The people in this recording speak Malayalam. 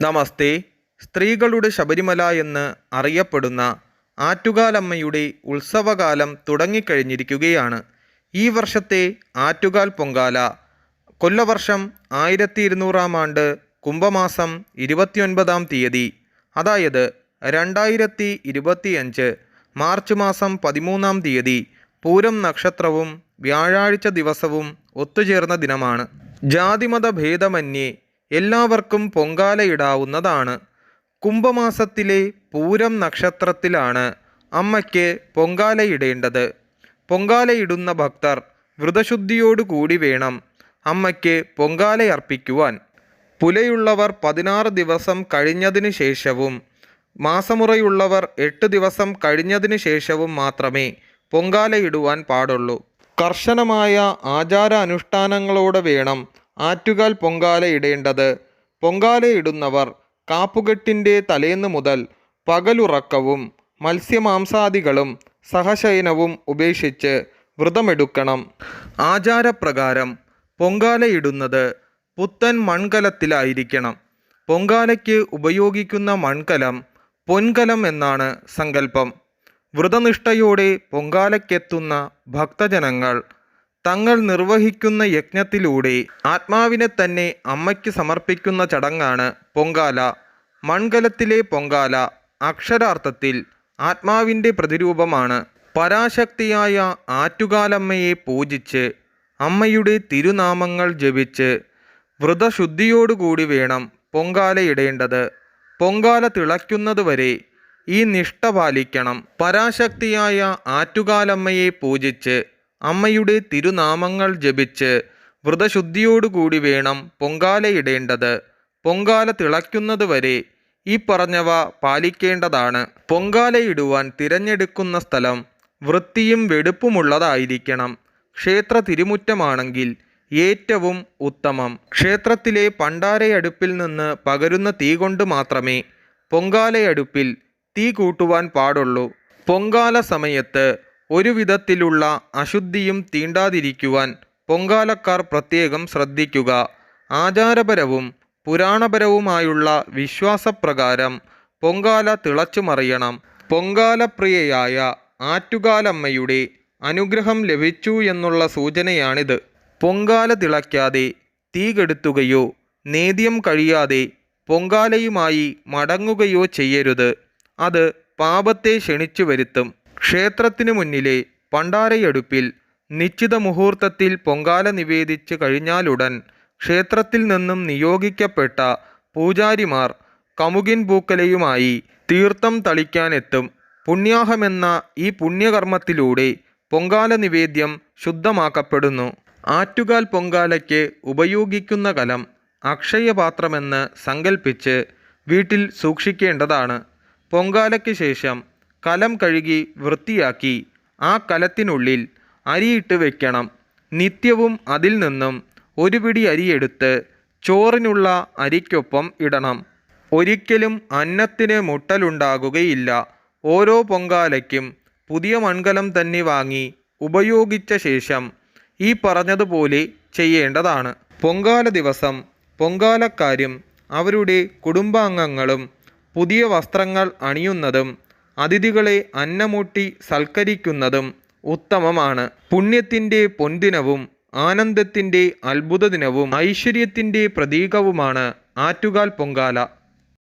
നമസ്തേ. സ്ത്രീകളുടെ ശബരിമല എന്ന് അറിയപ്പെടുന്ന ആറ്റുകാലമ്മയുടെ ഉത്സവകാലം തുടങ്ങിക്കഴിഞ്ഞിരിക്കുകയാണ്. ഈ വർഷത്തെ ആറ്റുകാൽ പൊങ്കാല കൊല്ലവർഷം 1200 ആണ്ട് കുംഭമാസം 29 തീയതി, അതായത് 2025 മാർച്ച് മാസം 13 തീയതി പൂരം നക്ഷത്രവും വ്യാഴാഴ്ച ദിവസവും ഒത്തുചേർന്ന ദിനമാണ്. ജാതിമത ഭേദമന്യേ എല്ലാവർക്കും പൊങ്കാലയിടാവുന്നതാണ്. കുംഭമാസത്തിലെ പൂരം നക്ഷത്രത്തിലാണ് അമ്മയ്ക്ക് പൊങ്കാലയിടേണ്ടത്. പൊങ്കാലയിടുന്ന ഭക്തർ വ്രതശുദ്ധിയോടുകൂടി വേണം അമ്മയ്ക്ക് പൊങ്കാലയർപ്പിക്കുവാൻ. പുലയുള്ളവർ 16 ദിവസം കഴിഞ്ഞതിന് ശേഷവും മാസമുറയുള്ളവർ 8 ദിവസം കഴിഞ്ഞതിന് ശേഷവും മാത്രമേ പൊങ്കാലയിടുവാൻ പാടുള്ളൂ. കർശനമായ ആചാരാനുഷ്ഠാനങ്ങളോടെ വേണം ആറ്റുകാൽ പൊങ്കാലയിടേണ്ടത്. പൊങ്കാലയിടുന്നവർ കാപ്പുകെട്ടിൻ്റെ തലേന്ന് മുതൽ പകലുറക്കവും മത്സ്യമാംസാദികളും സഹശയനവും ഉപേക്ഷിച്ച് വ്രതമെടുക്കണം. ആചാരപ്രകാരം പൊങ്കാലയിടുന്നത് പുത്തൻ മൺകലത്തിലായിരിക്കണം. പൊങ്കാലയ്ക്ക് ഉപയോഗിക്കുന്ന മൺകലം പൊൻകലം എന്നാണ് സങ്കല്പം. വ്രതനിഷ്ഠയോടെ പൊങ്കാലയ്ക്കെത്തുന്ന ഭക്തജനങ്ങൾ തങ്ങൾ നിർവഹിക്കുന്ന യജ്ഞത്തിലൂടെ ആത്മാവിനെ തന്നെ അമ്മയ്ക്ക് സമർപ്പിക്കുന്ന ചടങ്ങാണ് പൊങ്കാല. മൺകലത്തിലെ പൊങ്കാല അക്ഷരാർത്ഥത്തിൽ ആത്മാവിൻ്റെ പ്രതിരൂപമാണ്. പരാശക്തിയായ ആറ്റുകാലമ്മയെ പൂജിച്ച് അമ്മയുടെ തിരുനാമങ്ങൾ ജപിച്ച് വ്രതശുദ്ധിയോടുകൂടി വേണം പൊങ്കാലയിടേണ്ടത്. പൊങ്കാല തിളയ്ക്കുന്നതുവരെ ഈ നിഷ്ഠ പാലിക്കണം. പരാശക്തിയായ ആറ്റുകാലമ്മയെ പൂജിച്ച് അമ്മയുടെ തിരുനാമങ്ങൾ ജപിച്ച് വ്രതശുദ്ധിയോടുകൂടി വേണം പൊങ്കാലയിടേണ്ടത്. പൊങ്കാല തിളയ്ക്കുന്നതുവരെ ഈ പറഞ്ഞവ പാലിക്കേണ്ടതാണ്. പൊങ്കാലയിടുവാൻ തിരഞ്ഞെടുക്കുന്ന സ്ഥലം വൃത്തിയും വെടുപ്പുമുള്ളതായിരിക്കണം. ക്ഷേത്ര തിരുമുറ്റമാണെങ്കിൽ ഏറ്റവും ഉത്തമം. ക്ഷേത്രത്തിലെ പണ്ടാരയടുപ്പിൽ നിന്ന് പകരുന്ന തീ കൊണ്ട് മാത്രമേ പൊങ്കാലയടുപ്പിൽ തീ കൂട്ടുവാൻ പാടുള്ളൂ. പൊങ്കാല സമയത്ത് ഒരു വിധത്തിലുള്ള അശുദ്ധിയും തീണ്ടാതിരിക്കുവാൻ പൊങ്കാലക്കാർ പ്രത്യേകം ശ്രദ്ധിക്കുക. ആചാരപരവും പുരാണപരവുമായുള്ള വിശ്വാസപ്രകാരം പൊങ്കാല തിളച്ചുമറിയണം. പൊങ്കാലപ്രിയയായ ആറ്റുകാലമ്മയുടെ അനുഗ്രഹം ലഭിച്ചു എന്നുള്ള സൂചനയാണിത്. പൊങ്കാല തിളയ്ക്കാതെ തീ കെടുത്തുകയോ നേദ്യം കഴിയാതെ പൊങ്കാലയുമായി മടങ്ങുകയോ ചെയ്യരുത്. അത് പാപത്തെ ക്ഷണിച്ചു വരുത്തും. ക്ഷേത്രത്തിനു മുന്നിലെ പണ്ടാരയടുപ്പിൽ നിശ്ചിത മുഹൂർത്തത്തിൽ പൊങ്കാല നിവേദിച്ച് കഴിഞ്ഞാലുടൻ ക്ഷേത്രത്തിൽ നിന്നും നിയോഗിക്കപ്പെട്ട പൂജാരിമാർ കമുകിൻ പൂക്കലയുമായി തീർത്ഥം തളിക്കാനെത്തും. പുണ്യാഹമെന്ന ഈ പുണ്യകർമ്മത്തിലൂടെ പൊങ്കാല നിവേദ്യം ശുദ്ധമാക്കപ്പെടുന്നു. ആറ്റുകാൽ പൊങ്കാലയ്ക്ക് ഉപയോഗിക്കുന്ന കലം അക്ഷയപാത്രമെന്ന് സങ്കൽപ്പിച്ച് വീട്ടിൽ സൂക്ഷിക്കേണ്ടതാണ്. പൊങ്കാലയ്ക്ക് ശേഷം കലം കഴുകി വൃത്തിയാക്കി ആ കലത്തിനുള്ളിൽ അരിയിട്ട് വയ്ക്കണം. നിത്യവും അതിൽ നിന്നും ഒരു പിടി അരിയെടുത്ത് ചോറിനുള്ള അരിക്കൊപ്പം ഇടണം. ഒരിക്കലും അന്നത്തിന് മുട്ടലുണ്ടാകുകയില്ല. ഓരോ പൊങ്കാലയ്ക്കും പുതിയ മൺകലം തന്നെ വാങ്ങി ഉപയോഗിച്ച ശേഷം ഈ പറഞ്ഞതുപോലെ ചെയ്യേണ്ടതാണ്. പൊങ്കാല ദിവസം പൊങ്കാലക്കാരും അവരുടെ കുടുംബാംഗങ്ങളും പുതിയ വസ്ത്രങ്ങൾ അണിയുന്നതും അതിഥികളെ അന്നമൂട്ടി സൽക്കരിക്കുന്നതും ഉത്തമമാണ്. പുണ്യത്തിൻ്റെ പൊൻദിനവും ആനന്ദത്തിൻ്റെ അത്ഭുത ദിനവും ഐശ്വര്യത്തിൻ്റെ പ്രതീകവുമാണ് ആറ്റുകാൽ പൊങ്കാല.